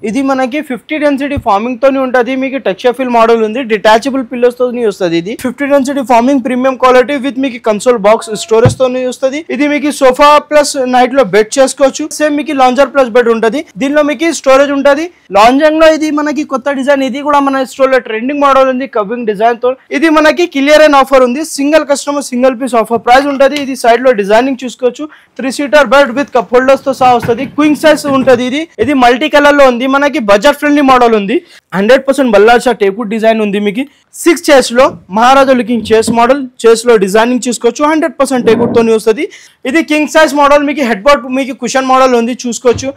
ఇది మనకి 50 density farming తోని ఉంటది. మీకు టెక్స్చర్ ఫిల్ మోడల్ ఉంది, డిటాచబుల్ పిల్లోస్ తోని వస్తది. ఇది 50 density foaming premium quality with మీకు కన్సోల్ బాక్స్ స్టోరేజ్ తోని వస్తది. ఇది మీకు సోఫా ప్లస్ నైట్ లో బెడ్ చేసుకోవచ్చు. సేమ్ మీకు లాంజర్ ప్లస్ బెడ్ ఉంటది. దీనిలో మీకు స్టోరేజ్ ఉంటది. లాంజింగ్ లో ఇది మనకి కొత్త డిజైన్, ఇది కూడా మన స్టోర్ లో ట్రెండింగ్ మోడల్ ఉంది కవింగ్ డిజైన్ తో. ఇది మనకి క్లియర్ అండ్ ఆఫర్ ఉంది. Single customer single piece offer price ఉంటది. ఇది సైడ్ లో డిజైనింగ్ చూసుకోవచ్చు. 3 seater bed with cup holders తో సహా వస్తది. క్వీన్ సైజ్ ఉంటది. ఇది మల్టీ కలర్ లో ఉంది. మనకి బడ్జెట్ ఫ్రెండ్లీ మోడల్ ఉంది. 100% బల్లార్షా టేపుడ్ డిజైన్ ఉంది. మీకు 6 చైర్స్ లో మహారాజా లుకింగ్ చైర్స్ మోడల్. చైర్స్ లో డిజైనింగ్ చూసుకోవచ్చు. 100% టేపుడ్ తోని వస్తది. ఇది కింగ్ సైజ్ మోడల్. మీకు హెడ్ బోర్డ్ మీకు కుషన్ మోడల్ ఉంది చూసుకోవచ్చు.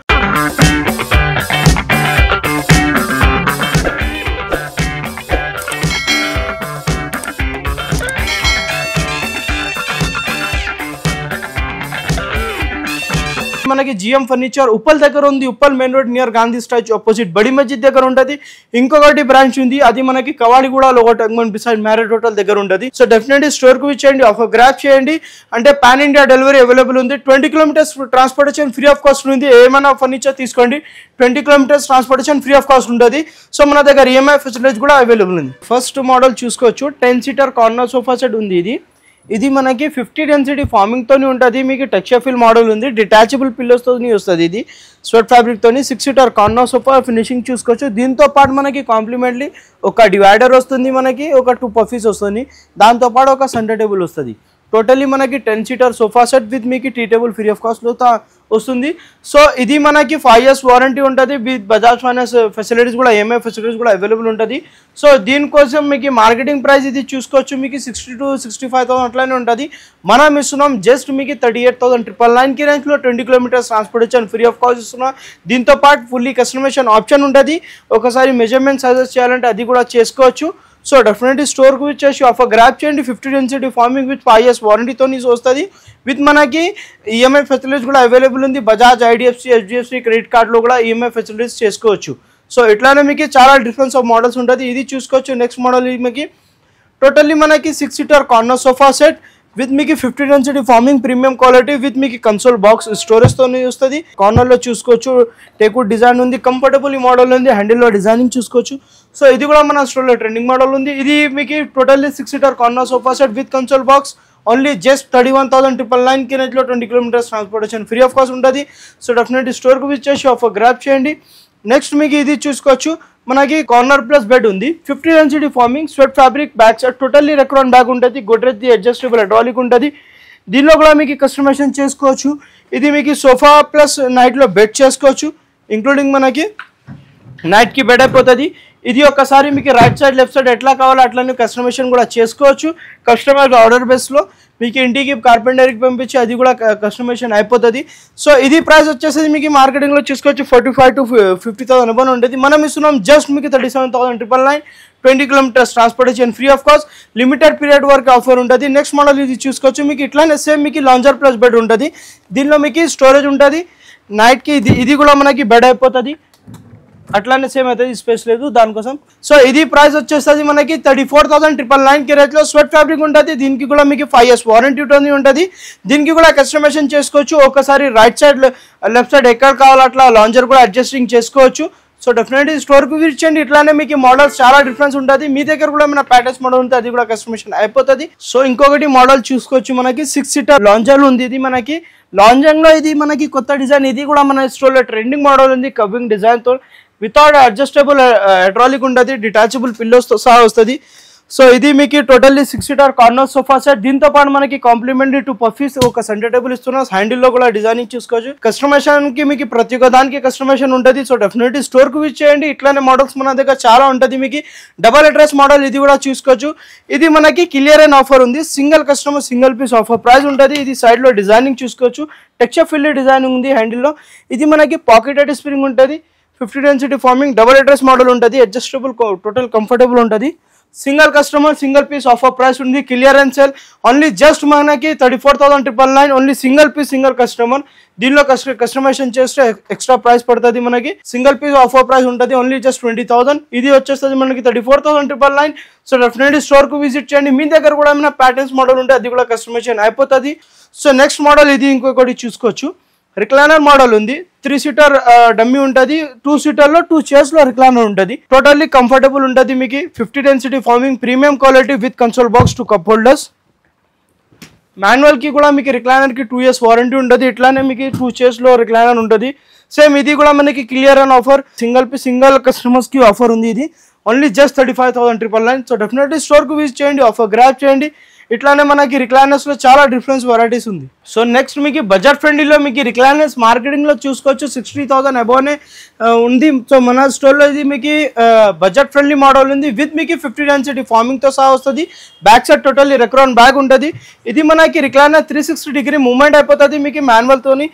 మనకి జిఎం ఫర్నిచర్ ఉప్పల్ దగ్గర ఉంది. Uppal main road near Gandhi statue opposite బడి మస్జిద్ దగ్గర ఉంటది. ఇంకొకటి బ్రాంచ్ ఉంది, అది మనకి కవాడిగూడలో ఒకటి బిసైడ్ మ్యారేజ్ హోటల్ దగ్గర ఉంటది. సో డెఫినెట్లీ స్టోర్ కు విచ్చేయండి, ఆఫర్ గ్రాప్ చేయండి. అంటే పాన్ ఇండియా డెలివరీ అవైలబుల్ ఉంది. 20 kilometres transportation free of cost ఉంది. ఏమైనా ఫర్నిచర్ తీసుకోండి, 20 kilometres transportation free of cost ఉంటుంది. సో మన దగ్గర ఈఎంఐ ఫెసిలిటీస్ కూడా అవైలబుల్ ఉంది. ఫస్ట్ మోడల్ చూసుకోవచ్చు. 10 సీటర్ కార్నర్ సోఫా సెట్ ఉంది. ఇది మనకి 50 డెన్సిటీ ఫార్మింగ్ తోని ఉంటుంది. మీకు టెక్స్చర్ ఫిల్ మోడల్ ఉంది. డిటాచబుల్ పిల్లోస్ తోని వస్తుంది. ఇది స్వెట్ ఫ్యాబ్రిక్ తోని 6 సీటర్ కార్నర్ సోఫా ఫినిషింగ్ చూసుకోవచ్చు. దీంతో పాటు మనకి కాంప్లిమెంట్లీ ఒక డివైడర్ వస్తుంది. మనకి ఒక 2 పఫీస్ వస్తుంది. దాంతో పాటు ఒక సెంటర్ టేబుల్ వస్తుంది. టోటల్లీ మనకి 10 సీటర్ సోఫా సెట్ విత్ మీకు tea table free of cost లో వస్తుంది. సో ఇది మనకి 5 years వారంటీ ఉంటుంది. విత్ బజాజ్ ఫైనాన్స్ ఫెసిలిటీస్ కూడా, ఈఎంఐ ఫెసిలిటీస్ కూడా అవైలబుల్ ఉంటుంది. సో దీనికోసం మీకు మార్కెటింగ్ ప్రైస్ ఇది చూసుకోవచ్చు. మీకు 60 to 65,000 అట్లానే ఉంటుంది. మనం ఇస్తున్నాం జస్ట్ మీకు 38,999 రేంజ్ లో 20 kilometres transportation free of cost ఇస్తున్నాం. దీంతో పాటు ఫుల్లీ కస్టమైజేషన్ ఆప్షన్ ఉంటుంది. ఒకసారి మెజర్మెంట్ సజెస్ట్ చేయాలంటే అది కూడా చేసుకోవచ్చు. సో డెఫినెట్లీ స్టోర్ కు వచ్చేసి ఆఫర్ గ్రాప్ చేయండి. 50 డెన్సిటీ ఫార్మింగ్ విత్ 5 years వారంటీతో వస్తుంది. విత్ మనకి ఈఎంఐ ఫెసిలిటీస్ కూడా అవైలబుల్ ఉంది. బజాజ్, ఐడిఎఫ్సి, హెచ్డిఎఫ్సి క్రెడిట్ కార్డులో కూడా ఈఎంఐ ఫెసిలిటీస్ చేసుకోవచ్చు. సో ఇట్లానే మీకు చాలా డిఫరెన్స్ ఆఫ్ మోడల్స్ ఉంటుంది. ఇది చూసుకోవచ్చు. నెక్స్ట్ మోడల్ మీకు టోటల్లీ మనకి 6 seater corner sofa set with మీకు 50 density foaming premium quality with మీకు కన్సోల్ బాక్స్ స్టోరేజ్ తోని వస్తుంది. కార్నర్ లో చూసుకోవచ్చు. టేకుడ్ డిజైన్ ఉంది. కంఫర్టబుల్ ఈ మోడల్ ఉంది. హ్యాండిల్ లో డిజైనింగ్ చూసుకోవచ్చు. సో ఇది కూడా మన స్టోర్ లో ట్రెండింగ్ మోడల్ ఉంది. ఇది మీకు totally 6 seater corner sofa set with console box only just 31,999 range లో 20 kilometres transportation free of cost ఉంటుంది. సో డెఫినెట్లీ స్టోర్ కు విచ్చేసి ఆఫర్ గ్రాప్ చేయండి. నెక్స్ట్ మీకు ఇది చూసుకోవచ్చు. మనకి కార్నర్ ప్లస్ బెడ్ ఉంది. 50 density farming sweat fabric back side totally Recron bag ఉంటుంది. గోడ్రేజ్ ది అడ్జస్టబుల్ హైడ్రాలిక్ ఉంటుంది. దీనిలో కూడా మీకు కస్టమైజేషన్ చేసుకోవచ్చు. ఇది మీకు సోఫా ప్లస్ నైట్ లో బెడ్ చేసుకోవచ్చు. ఇంక్లూడింగ్ మనకి నైట్ కి బెడ్ అయిపోతుంది. ఇది ఒకసారి మీకు రైట్ సైడ్ లెఫ్ట్ సైడ్ ఎట్లా కావాలో అట్లనే కస్టమైజేషన్ కూడా చేసుకోవచ్చు. కస్టమర్ ఆర్డర్ బేస్ లో మీకు ఇంటికి కార్పెంటర్కి పంపించి అది కూడా కస్టమైజేషన్ అయిపోతుంది. సో ఇది ప్రైస్ వచ్చేసి మీకు మార్కెటింగ్ లో చూసుకోవచ్చు 45,000 to 50,000 అబౌన్ ఉంటుంది. మనం ఇస్తున్నాం జస్ట్ మీకు 37,999 20 kilometres transportation free of cost. Limited period వరకు ఆఫర్ ఉంటుంది. నెక్స్ట్ మోడల్ ఇది చూసుకోవచ్చు. మీకు ఇట్లానే సేమ్ మీకు లాంజర్ ప్లస్ బెడ్ ఉంటుంది. దీనిలో మీకు స్టోరేజ్ ఉంటుంది. నైట్ కి ఇది కూడా మనకి బెడ్ అయిపోతుంది. అట్లానే సేమ్ అవుతుంది, స్పేస్ లేదు దానికోసం. సో ఇది ప్రైస్ వచ్చేస్తుంది మనకి 34,999 రేంజ్ లో స్వెట్ ఫ్యాబ్రిక్ ఉంటుంది. దీనికి కూడా మీకు 5 years వారంటీ ఉంటుంది. దీనికి కూడా కస్టమైజేషన్ చేసుకోవచ్చు. ఒకసారి రైట్ సైడ్ లెఫ్ట్ సైడ్ ఎక్కడ కావాలో అట్లా లాంజర్ కూడా అడ్జస్టింగ్ చేసుకోవచ్చు. సో డెఫినెట్లీ స్టోర్ కు విచ్చేయండి. ఇట్లానే మీకు మోడల్స్ చాలా డిఫరెన్స్ ఉంటుంది. మీ దగ్గర కూడా ఏమైనా ప్యాటర్న్స్ మోడల్ ఉంటే అది కూడా కస్టమైజేషన్ అయిపోతుంది. సో ఇంకొకటి మోడల్ చూసుకోవచ్చు. మనకి 6 సీటర్ లాంజర్ ఉంది. ఇది మనకి లాంజంగ్ లో ఇది మనకి కొత్త డిజైన్. ఇది కూడా మన స్టోర్ లో ట్రెండింగ్ మోడల్ ఉంది కవింగ్ డిజైన్ తో. వితౌట్ అడ్జస్టబుల్ హైడ్రాలిక్ ఉంటుంది. డిటాచబుల్ పిల్లోస్ తో సహా వస్తుంది. సో ఇది మీకు totally 6 seater corner sofa set. దీంతో పాటు మనకి కాంప్లిమెంటరీ 2 పఫీస్ ఒక సెంటర్ టేబుల్ ఇస్తున్నాం. హ్యాండిల్ లో కూడా డిజైనింగ్ చూసుకోవచ్చు. కస్టమైజేషన్ కి మీకు ప్రతి ఒక్క దానికి కస్టమైజేషన్ ఉంటుంది. సో డెఫినెట్లీ స్టోర్ కు విజిట్ చేయండి. ఇట్లానే మోడల్స్ మన దగ్గర చాలా ఉంటుంది. మీకు డబల్ అడ్రస్ మోడల్ ఇది కూడా చూసుకోవచ్చు. ఇది మనకి క్లియర్ అండ్ ఆఫర్ ఉంది. Single customer single piece offer price ఉంటుంది. ఇది సైడ్ లో డిజైనింగ్ చూసుకోవచ్చు. టెక్స్చర్ ఫిల్ డిజైనింగ్ ఉంది హ్యాండిల్ లో. ఇది మనకి పాకెటెడ్ స్ప్రింగ్ ఉంటుంది. 50 density foaming double address model ఉంటుంది. అడ్జస్టబుల్ టోటల్ కంఫర్టబుల్ ఉంటుంది. Single customer single piece offer price ఉంది. Clear and sale only just మనకి 34,999 only single piece single customer. దీనిలో కస్టమైజేషన్ చేస్తే ఎక్స్ట్రా ప్రైస్ పడుతుంది. మనకి సింగిల్ పీస్ ఆఫర్ ప్రైస్ ఉంటుంది only just 20,000. ఇది వచ్చేస్తుంది మనకి 34,999. సో డెఫినెట్లీ స్టోర్ కు విజిట్ చేయండి. మీ దగ్గర కూడా ఏమైనా ప్యాటర్న్స్ మోడల్ ఉంటే అది కూడా కస్టమైజేషన్ అయిపోతుంది. సో నెక్స్ట్ మోడల్ ఇది ఇంకొకటి చూసుకోవచ్చు. రిక్లైనర్ మోడల్ ఉంది. 3 సీటర్ డమ్మీ ఉంటుంది. 2 సీటర్లో 2 చైర్స్లో రిక్లైనర్ ఉంటుంది. టోటల్లీ కంఫర్టబుల్ ఉంటుంది మీకు. 50 density foaming, premium quality with console box, 2 cup holders. మాన్యువల్కి కూడా మీకు రిక్లైనర్కి 2 years వారంటీ ఉంటుంది. ఇట్లానే మీకు 2 చైర్స్లో రిక్లైనర్ ఉంటుంది. సేమ్ ఇది కూడా మనకి క్లియర్ అండ్ ఆఫర్, సింగిల్ కస్టమర్స్కి ఆఫర్ ఉంది. ఇది ఓన్లీ జస్ట్ 35,999. సో డెఫినెట్లీ స్టోర్కి విజిట్ చేయండి, ఆఫర్ గ్రాబ్ చేయండి. ఇట్లానే మనకి రిక్లైనర్స్లో చాలా డిఫరెన్స్ వెరైటీస్ ఉంది. సో నెక్స్ట్ మీకు బడ్జెట్ ఫ్రెండ్లీలో మీకు రిక్లైనర్స్ మార్కెటింగ్లో చూసుకోవచ్చు. 60,000 అబోనే ఉంది. సో మన స్టోర్లో ఇది మీకు బడ్జెట్ ఫ్రెండ్లీ మోడల్ ఉంది. విత్ మీకు 50 డెన్సిటీ ఫార్మింగ్తో సహా వస్తుంది. Back side totally Recron bag ఉంటుంది. ఇది మనకి రిక్లైనర్ 360 డిగ్రీ మూవ్మెంట్ అయిపోతుంది మీకు మాన్యువల్తోని.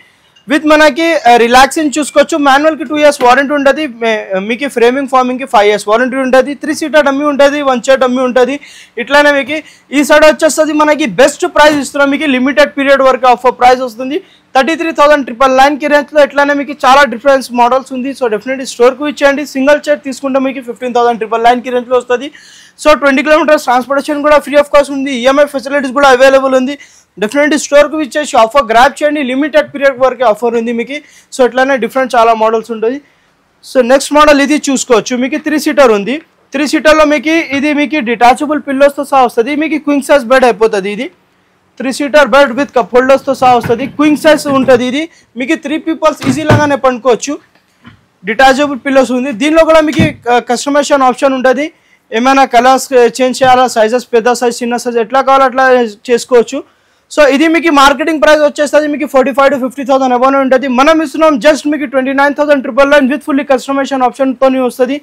విత్ మనకి రిలాక్సింగ్ చూసుకోవచ్చు. మాన్యువల్కి 2 years వారంటీ ఉంటుంది. మీకు ఫ్రేమింగ్ ఫార్మింగ్కి 5 years వారంటీ ఉంటుంది. 3 సీటర్ డమ్మీ ఉంటుంది, 1 చైర్ డమ్మీ ఉంటుంది. ఇట్లానే మీకు ఈ సైడ్ వచ్చేస్తుంది మనకి బెస్ట్ ప్రైస్ ఇస్తున్నాం. మీకు లిమిటెడ్ పీరియడ్ వరకు ఆఫర్ ప్రైస్ వస్తుంది. 33,999 రేంజ్లో. ఇట్లానే మీకు చాలా డిఫరెన్స్ మోడల్స్ ఉంది. సో డెఫినెట్లీ స్టోర్కి ఇచ్చేయండి. సింగిల్ చైర్ తీసుకుంటే మీకు 15,999 రేంజ్లో వస్తుంది. సో 20 kilometers ట్రాన్స్పోర్టేషన్ కూడా ఫ్రీ ఆఫ్ కాస్ట్ ఉంది. ఈఎంఐ ఫెసిలిటీస్ కూడా అవైలబుల్ ఉంది. డెఫినెట్లీ స్టోర్కి ఇచ్చేసి ఆఫర్ గ్రాబ్ చేయండి. లిమిటెడ్ పీరియడ్ వరకు ఆఫర్ ఉంది మీకు. సో ఇట్లానే డిఫరెంట్ చాలా మోడల్స్ ఉంటుంది. సో నెక్స్ట్ మోడల్ ఇది చూసుకోవచ్చు. మీకు 3 సీటర్ ఉంది. 3 సీటర్లో మీకు ఇది మీకు డిటాచబుల్ పిల్లోస్తో సహా వస్తుంది. మీకు క్వింగ్ సైజ్ బెడ్ అయిపోతుంది. ఇది 3 సీటర్ బెడ్ విత్ కప్ హోల్డర్స్తో సహా వస్తుంది. క్వింగ్ సైజ్ ఉంటుంది. ఇది మీకు 3 people ఈజీలాగానే పండుకోవచ్చు. డిటాచబుల్ పిల్లోస్ ఉంది. దీనిలో కూడా మీకు కస్టమైజేషన్ ఆప్షన్ ఉంటుంది. ఏమైనా కలర్స్ చేంజ్ చేయాలా, సైజెస్ పెద్ద సైజ్ చిన్న సైజ్ ఎట్లా కావాలో అట్లా చేసుకోవచ్చు. సో ఇది మీకు మార్కెటింగ్ ప్రైస్ వచ్చేస్తుంది మీకు 45,000 to 50,000 అబోనే ఉంటుంది. మనం ఇస్తున్నాం జస్ట్ మీకు 29,999 విత్ ఫుల్లీ కస్టమైజేషన్ ఆప్షన్తో వస్తుంది.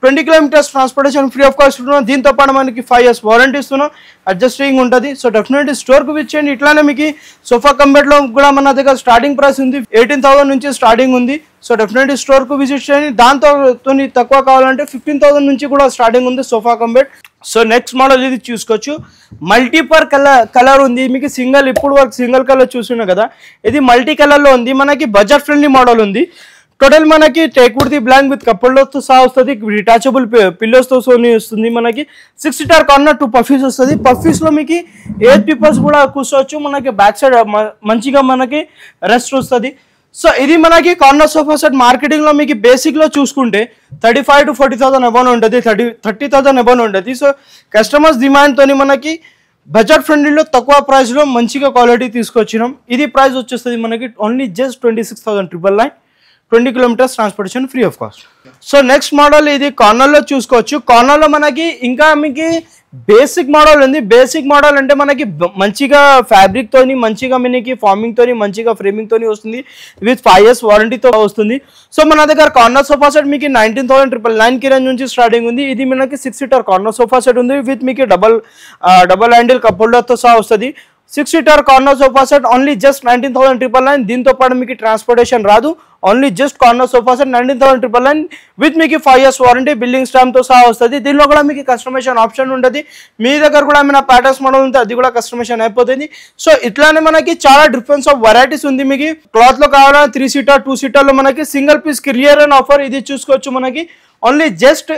20 kilometers transportation free of cost ఇస్తున్నాం. దీంతో పాటు మనకి 5 years వారంటీ ఇస్తున్నాం. అడ్జస్టింగ్ ఉంటుంది. సో డెఫినెట్లీ స్టోర్కి విజిట్ చేయండి. ఇట్లానే మీకు సోఫా కంబెట్లో కూడా మన దగ్గర స్టార్టింగ్ ప్రైస్ ఉంది. 18,000 నుంచి స్టార్టింగ్ ఉంది. సో డెఫినెట్లీ స్టోర్కు విజిట్ చేయండి. దాంతో తక్కువ కావాలంటే 15,000 నుంచి కూడా స్టార్టింగ్ ఉంది sofa cum bed. So next model ఇది చూసుకోవచ్చు. మల్టీపర్ కలర్ ఉంది మీకు. ఇప్పుడు వరకు సింగిల్ కలర్ చూస్తున్నాం కదా, ఇది మల్టీ కలర్లో ఉంది. మనకి బడ్జెట్ ఫ్రెండ్లీ మోడల్ ఉంది. టోటల్ మనకి టేక్వుడ్ ది బ్లాంక్ విత్ కప్పుల్తో సహా వస్తుంది. డిటాచబుల్ పిల్లోస్తో వస్తుంది. మనకి 6 సీటర్ కార్నర్ 2 పఫీస్ వస్తుంది. పఫీస్లో మీకు 8 people కూడా కూర్చోవచ్చు. మనకి బ్యాక్ సైడ్ మంచిగా మనకి రెస్ట్ వస్తుంది. సో ఇది మనకి కార్నర్ సోఫా సెట్ మార్కెటింగ్లో మీకు బేసిక్లో చూసుకుంటే 35,000 to 40,000 అబోనే ఉంటుంది. 30,000 అబోనే ఉంటుంది. సో కస్టమర్స్ డిమాండ్తో మనకి బడ్జెట్ ఫ్రెండ్లీలో తక్కువ ప్రైస్లో మంచిగా క్వాలిటీ తీసుకొచ్చినాం. ఇది ప్రైస్ వచ్చేస్తుంది మనకి only just 26,999. 20 kilometers transportation free of cost. So next model ఇది కార్నర్లో చూసుకోవచ్చు. కార్నర్లో మనకి ఇంకా మీకు బేసిక్ మోడల్ ఉంది. బేసిక్ మోడల్ అంటే మనకి మంచిగా ఫ్యాబ్రిక్తోని, మంచిగా మనకి ఫార్మింగ్తోని, మంచిగా ఫ్రేమింగ్తోని వస్తుంది. విత్ 5 years వారంటీతో వస్తుంది. సో మన దగ్గర కార్నర్ సోఫా సెట్ మీకు 19,999 రేంజ్ నుంచి స్టార్టింగ్ ఉంది. ఇది మనకి 6 సీటర్ కార్నర్ సోఫా సెట్ ఉంది. విత్ మీకు డబల్ హ్యాండిల్ కప్ హోల్డర్తో సహా వస్తుంది. 6 seater corner sofa set only just 19,999. దీంతో పాటు మీకు ట్రాన్స్పోర్టేషన్ రాదు. Only just corner sofa set 19,999 with మీకు 5 years వారంటీ బిల్డింగ్ స్టాంప్తో సహా వస్తుంది. దీనిలో కూడా మీకు కస్టమైజేషన్ ఆప్షన్ ఉంటుంది. మీ దగ్గర కూడా ఏమైనా ప్యాటర్న్స్ మోడల్ ఉంటే అది కూడా కస్టమైజేషన్ అయిపోతుంది. సో ఇట్లానే మనకి చాలా డిఫరెన్స్ ఆఫ్ వెరైటీస్ ఉంది. మీకు క్లాత్లో కావాలన్నా 3 సీటర్ 2 సీటర్లో మనకి single piece clear and offer ఇది చూసుకోవచ్చు. మనకి only just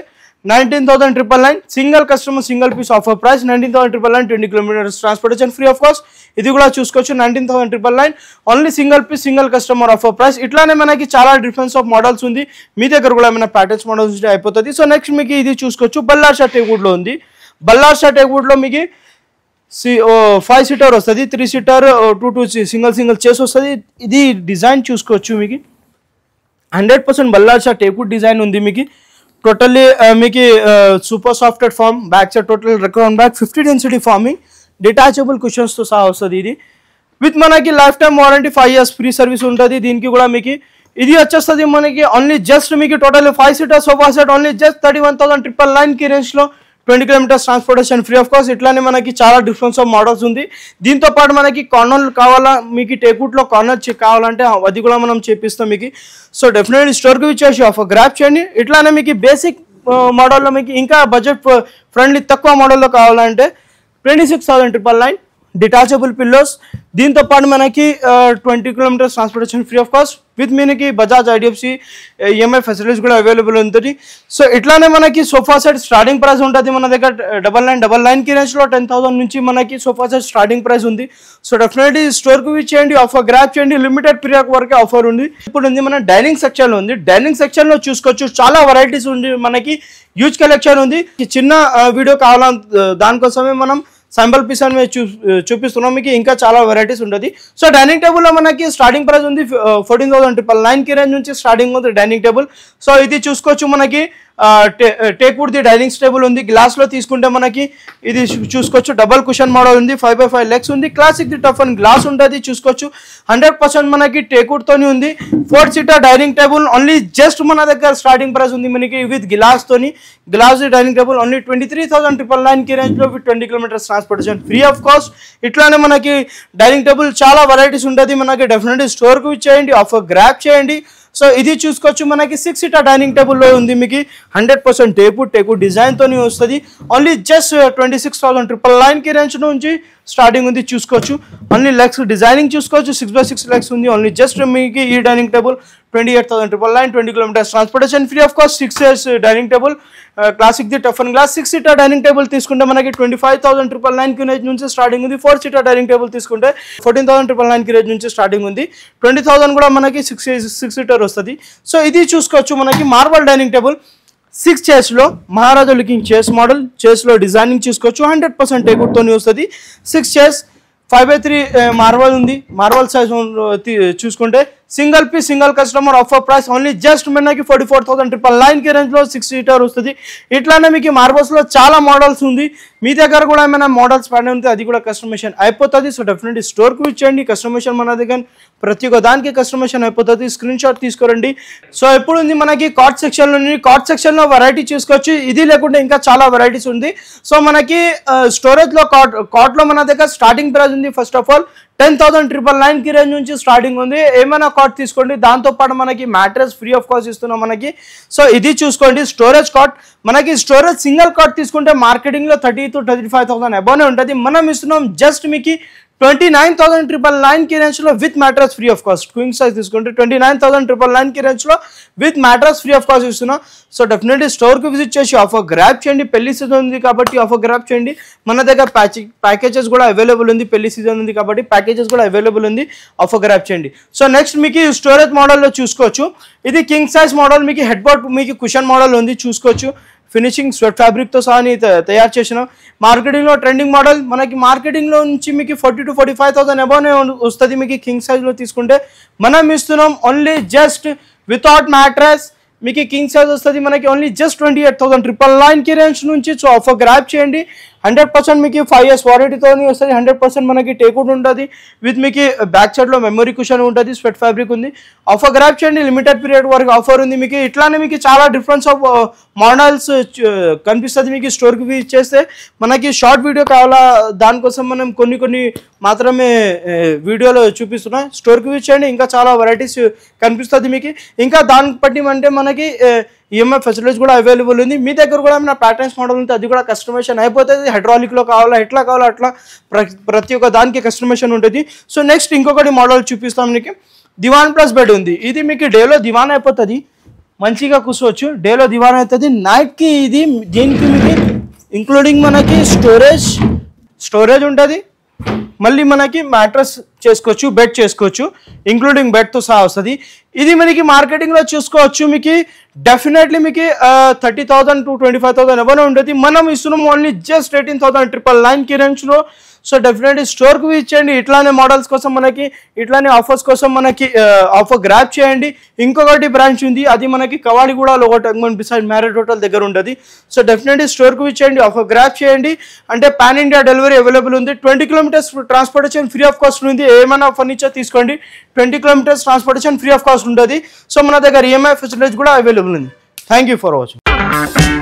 19,999. Single customer single piece offer price 19,999. 20 kilometers transportation free of cost. ఇది కూడా చూసుకోవచ్చు 19,999. Only single piece single customer offer price. ఇట్లానే మనకి చాలా డిఫరెన్స్ ఆఫ్ మోడల్స్ ఉంది. మీ దగ్గర కూడా ఏమైనా ప్యాటర్న్స్ మోడల్స్ ఉంటే అయిపోతుంది. సో నెక్స్ట్ మీకు ఇది చూసుకోవచ్చు. బల్లార్ షా టేక్వుడ్లో ఉంది. బల్లార్ షా టేక్వుడ్లో మీకు 5 సీటర్ వస్తుంది. 3 సీటర్ 2 సింగిల్ చైర్స్ వస్తుంది. ఇది డిజైన్ చూసుకోవచ్చు. మీకు 100% బల్లార్ షా టేక్వుడ్ డిజైన్ ఉంది. మీకు టోటల్లీ మీకు super software foam, back side total Recron back, 50 density foaming, detachable కుషన్స్తో సహా వస్తుంది. ఇది విత్ మనకి lifetime warranty 5 years free service ఉంటుంది. దీనికి కూడా మీకు ఇది వచ్చేస్తుంది మనకి ఓన్లీ జస్ట్ మీకు totally 5 seater sofa set only just 31,999 రేంజ్లో 20 kilometers transportation free of cost. ఇట్లానే మనకి చాలా డిఫరెన్స్ ఆఫ్ మోడల్స్ ఉంది. దీంతో పాటు మనకి కార్నర్ కావాలా, మీకు టేక్వుడ్లో కార్నర్ కావాలంటే అది కూడా మనం చేపిస్తాం మీకు. సో డెఫినెట్లీ స్టోర్కి వచ్చేసి ఆఫర్ గ్రాప్ చేయండి. ఇట్లానే మీకు బేసిక్ మోడల్లో మీకు ఇంకా బడ్జెట్ ఫ్రెండ్లీ తక్కువ మోడల్లో కావాలంటే 26,999. డిటాచబుల్ పిల్లోస్, దీంతో పాటు మనకి 20 kilometres transportation free of cost with మనకి బజాజ్ ఐడిఎఫ్సి ఈఎంఐ ఫెసిలిటీస్ కూడా అవైలబుల్ ఉంటుంది. సో ఇట్లానే మనకి సోఫా సెట్ స్టార్టింగ్ ప్రైస్ ఉంటుంది మన దగ్గర 9999 రేంజ్లో 10,000 నుంచి మనకి సోఫా సెట్ స్టార్టింగ్ ప్రైస్ ఉంది. సో డెఫినెట్లీ స్టోర్కి విజిట్ చేయండి, ఆఫర్ గ్రాప్ చేయండి, లిమిటెడ్ పీరియడ్ వరకే ఆఫర్ ఉంది. ఇప్పుడు ఉంది మన డైనింగ్ సెక్షన్లో ఉంది. డైనింగ్ సెక్షన్లో చూసుకోవచ్చు, చాలా వెరైటీస్ ఉంది, మనకి హ్యూజ్ కలెక్షన్ ఉంది. చిన్న వీడియో కావాలంటే దానికోసమే మనం శాంపుల్ పీస్ అని చూపిస్తున్నాం మీకు, ఇంకా చాలా వెరైటీస్ ఉంటుంది. సో డైనింగ్ టేబుల్లో మనకి స్టార్టింగ్ ప్రైస్ ఉంది 14,999 రేంజ్ నుంచి స్టార్టింగ్ ఉంది డైనింగ్ టేబుల్. సో ఇది చూసుకోవచ్చు, మనకి teak wood the dining table ఉంది. గ్లాస్లో తీసుకుంటే మనకి ఇది చూసుకోవచ్చు, డబల్ కుషన్ మోడల్ ఉంది, 5x5 లెగ్స్ ఉంది, classic the tough and glass ఉంటుంది చూసుకోవచ్చు. 100% మనకి టేక్ వుడ్ తోని ఉంది. 4 seater dining table only just మన దగ్గర స్టార్టింగ్ ప్రైస్ ఉంది మనకి విత్ గ్లాస్ తోని. గ్లాస్ డైనింగ్ టేబుల్ ఓన్లీ 23,999 రేంజ్లో with 20 kilometres transportation free of cost. ఇట్లానే మనకి డైనింగ్ టేబుల్ చాలా వెరైటీస్ ఉంటుంది మనకి, డెఫినెట్లీ స్టోర్కి చేయండి, ఆఫర్ గ్రాప్ చేయండి. సో ఇది చూసుకోవచ్చు, మనకి 6 సీటర్ డైనింగ్ టేబుల్లో ఉంది మీకు 100% టేకు డిజైన్తో వస్తుంది. ఓన్లీ జస్ట్ 26,999 రేంజ్ నుంచి స్టార్టింగ్ ఉంది చూసుకోవచ్చు. ఓన్లీ లెగ్స్ డిజైనింగ్ చూసుకోవచ్చు, 6x6 లెగ్స్ ఉంది. ఓన్లీ జస్ట్ మీకు ఈ dining table 28,999, 20 kilometres transportation free of cost. 6 years dining table, classic the tough and glass. 6 seater dining table తీసుకుంటే మనకి 25,999 రేంజ్ నుంచి స్టార్టింగ్ ఉంది. 4 సీటర్ డైనింగ్ టేబుల్ తీసుకుంటే 14,999 రేంజ్ నుంచి స్టార్టింగ్ ఉంది. 20,000 కూడా మనకి 6 సీటర్ వస్తుంది. సో ఇది చూసుకోవచ్చు, మనకి మార్బల్ డైనింగ్ టేబుల్ 6 చైర్స్లో మహారాజా లుకింగ్ చైర్స్ మోడల్. చైర్స్లో డిజైనింగ్ చూసుకోవచ్చు, 100% టేకుడ్తో వస్తుంది. 6 చైర్స్ 5x3 మార్బల్ ఉంది. మార్బల్ సైజ్ చూసుకుంటే single piece single customer offer price only just మనకి 44,999 రేంజ్లో 6 సీటర్ వస్తుంది. ఇట్లానే మీకు మార్బల్స్లో చాలా మోడల్స్ ఉంది. మీ దగ్గర కూడా ఏమైనా మోడల్స్ పడి ఉంటే అది కూడా కస్టమైజేషన్ అయిపోతుంది. సో డెఫినెట్లీ స్టోర్కి ఇచ్చేయండి, కస్టమైజేషన్ మన దగ్గర ప్రతి ఒక్క దానికి కస్టమైజేషన్ అయిపోతుంది. Screen shot తీసుకోరండి. సో ఇప్పుడు ఉంది మనకి కార్ట్ సెక్షన్లో, కార్ట్ సెక్షన్లో వెరైటీ చూసుకోవచ్చు. ఇది లేకుంటే ఇంకా చాలా వెరైటీస్ ఉంది. సో మనకి స్టోరేజ్లో కార్ట్లో మన దగ్గర స్టార్టింగ్ ప్రైస్ ఉంది. ఫస్ట్ ఆఫ్ ఆల్ 10,999 రేంజ్ నుంచి స్టార్టింగ్ ఉంది. ఏమైనా కార్ట్ తీసుకోండి, దాంతోపాటు మనకి మ్యాట్రెస్ ఫ్రీ ఆఫ్ కాస్ట్ ఇస్తున్నాం మనకి. సో ఇది చూసుకోండి, స్టోరేజ్ కార్ట్. మనకి స్టోరేజ్ సింగిల్ కార్ట్ తీసుకుంటే మార్కెటింగ్లో 30,000 to 35,000 అబోనే ఉంటుంది. మనం ఇస్తున్నాం జస్ట్ మీకు 29,999 రేంజ్లో with mattress free of cost. Queen size తీసుకుంటే 29,999 రేంజ్లో with mattress free of cost ఇస్తున్నాం. సో డెఫినెట్లీ స్టోర్కి విజిట్ చేసి ఆఫర్ గ్రాప్ చేయండి. పెళ్లి సీజన్ ఉంది కాబట్టి ఆఫర్ గ్రాప్ చేయండి. మన దగ్గర ప్యాకేజెస్ కూడా అవైలబుల్ ఉంది. పెళ్లి సీజన్ ఉంది కాబట్టి ప్యాకేజెస్ కూడా అవైలబుల్ ఉంది. ఆఫర్ గ్రాప్ చేయండి. సో నెక్స్ట్ మీకు స్టోరేజ్ మోడల్లో చూసుకోవచ్చు. ఇది కింగ్ సైజ్ మోడల్, మీకు హెడ్ బోర్డ్ మీకు కుషన్ మోడల్ ఉంది చూసుకోవచ్చు. ఫినిషింగ్ స్వెట్ ఫ్యాబ్రిక్తో సహా తయారు చేసినాం. మార్కెటింగ్లో ట్రెండింగ్ మోడల్. మనకి మార్కెటింగ్లో నుంచి మీకు 40,000 to 45,000 అబోనే వస్తుంది. మీకు కింగ్ సైజ్లో తీసుకుంటే మనం ఇస్తున్నాం ఓన్లీ జస్ట్ వితౌట్ మ్యాట్రెస్ మీకు కింగ్ సైజ్ వస్తుంది మనకి ఓన్లీ జస్ట్ 28,999 రేంజ్ నుంచి. సో ఆఫర్ గ్రాప్ చేయండి. 100% మీకు 5 years వారంటీతో వస్తుంది. 100% మనకి టేకుడ్ ఉంటుంది. విత్ మీకు బ్యాక్ సైడ్లో మెమరీ కుషన్ ఉంటుంది, స్వెట్ ఫ్యాబ్రిక్ ఉంది. ఆఫర్ గ్రాప్ చేయండి, లిమిటెడ్ పీరియడ్ వరకు ఆఫర్ ఉంది మీకు. ఇట్లానే మీకు చాలా డిఫరెన్స్ ఆఫ్ మోడల్స్ కనిపిస్తుంది మీకు. స్టోర్కి విజిట్ చేస్తే మనకి షార్ట్ వీడియో కావాలా, దానికోసం మనం కొన్ని మాత్రమే వీడియోలో చూపిస్తున్నాం. స్టోర్కి విజిట్ చేయండి, ఇంకా చాలా వెరైటీస్ కనిపిస్తుంది మీకు. ఇంకా దాన్ని బట్టి అంటే మనకి ఈఎంఐ ఫెసిలిటీస్ కూడా అవైలబుల్ ఉంది. మీ దగ్గర కూడా ఏమైనా ప్యాటర్న్స్ మోడల్ ఉంటే అది కూడా కస్టమైజేషన్ అయిపోతుంది. హైడ్రాలిక్లో కావాలా, ఎట్లా కావాలా అట్లా ప్రతి ఒక్క దానికి కస్టమైజేషన్ ఉంటుంది. సో నెక్స్ట్ ఇంకొకటి మోడల్ చూపిస్తాం మీకు. దివాన్ ప్లస్ బెడ్ ఉంది. ఇది మీకు డేలో దివాన్ అయిపోతుంది, మంచిగా కూర్చోవచ్చు. డేలో దివాన్ అవుతుంది. నైట్కి ఇది దీనికి మీకు ఇంక్లూడింగ్ మనకి స్టోరేజ్ ఉంటుంది. మళ్ళీ మనకి మ్యాట్రస్ చేసుకోవచ్చు, బెడ్ చేసుకోవచ్చు, ఇంక్లూడింగ్ బెడ్తో సహా వస్తుంది. ఇది మనకి మార్కెటింగ్లో చూసుకోవచ్చు. మీకు డెఫినెట్లీ మీకు 30,000 to 25,000 ఎవరైనా ఉంటుంది. మనం ఇస్తున్నాం ఓన్లీ జస్ట్ 18,999 రేంజ్లో. సో డెఫినెట్లీ స్టోర్కి విజిట్ చేయండి. ఇట్లానే మోడల్స్ కోసం మనకి, ఇట్లానే ఆఫర్స్ కోసం మనకి ఆఫర్ గ్రాప్ చేయండి. ఇంకొకటి బ్రాంచ్ ఉంది, అది మనకి కవాడిగూడలో ఒకటి బిసైడ్ మ్యారేజ్ హోటల్ దగ్గర ఉంటుంది. సో డెఫినెట్లీ స్టోర్కి విజిట్ చేయండి, ఆఫర్ గ్రాప్ చేయండి. అంటే పాన్ ఇండియా డెలివరీ అవైలబుల్ ఉంది. 20 kilometers transportation free of cost ఉంది. ఏమైనా ఫర్నిచర్ తీసుకోండి, 20 kilometers transportation free of cost ఉంటుంది. సో మన దగ్గర ఈఎంఐ ఫెసిలిటీస్ కూడా అవైలబుల్ ఉంది. Thank you for watching.